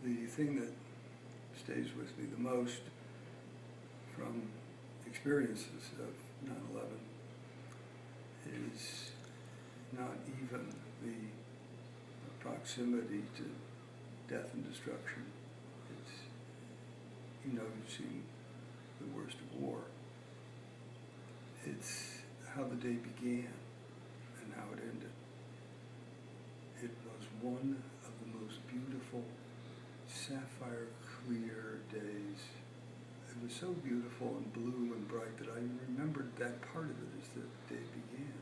The thing that stays with me the most from experiences of 9/11 is not even the proximity to death and destruction. It's, you've seen the worst of war. It's how the day began and how it ended. It was one of the most beautiful, sapphire clear days. It was so beautiful and blue and bright that I remembered that part of it as the day began.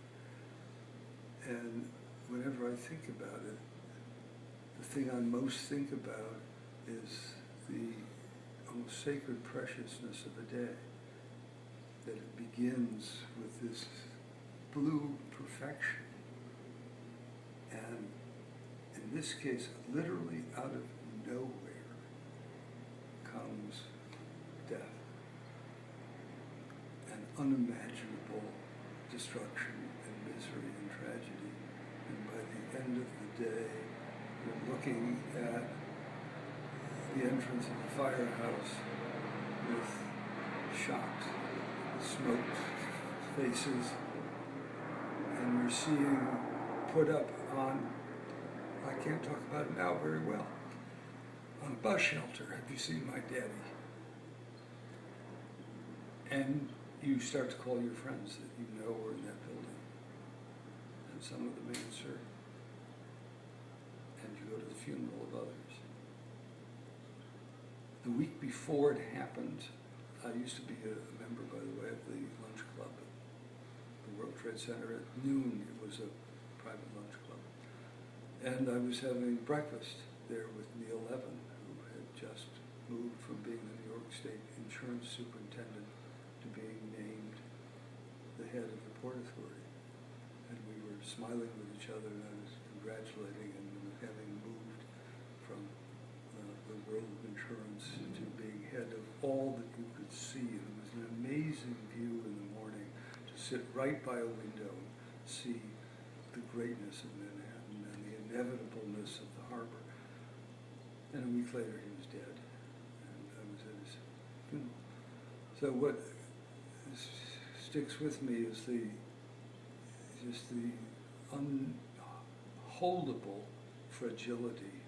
And whenever I think about it, the thing I most think about is the almost sacred preciousness of a day. That it begins with this blue perfection. And in this case, literally out of nowhere comes death. An unimaginable destruction and misery and tragedy. And by the end of the day, you're looking at the entrance of the firehouse with shocked, smoked faces, and you're seeing put up on, I can't talk about it now very well, on a bus shelter, "Have you seen my daddy?" And you start to call your friends that you know are in that building, and some of them answer, and you go to the funeral of others. The week before it happened, I used to be a member, by the way, of the lunch club at the World Trade Center. At noon, it was a private lunch club. And I was having breakfast there with Neil Levin, who had just moved from being the New York State Insurance Superintendent to being named the head of the Port Authority. And we were smiling with each other, and I was congratulating him on having moved from the world of insurance to being head of all that you could see. And it was an amazing view in the morning to sit right by a window and see the greatness of Manhattan and the inevitableness of the harbor. And a week later he was dead, and I was at his funeral. So what sticks with me is just the unholdable fragility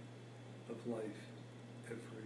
of life every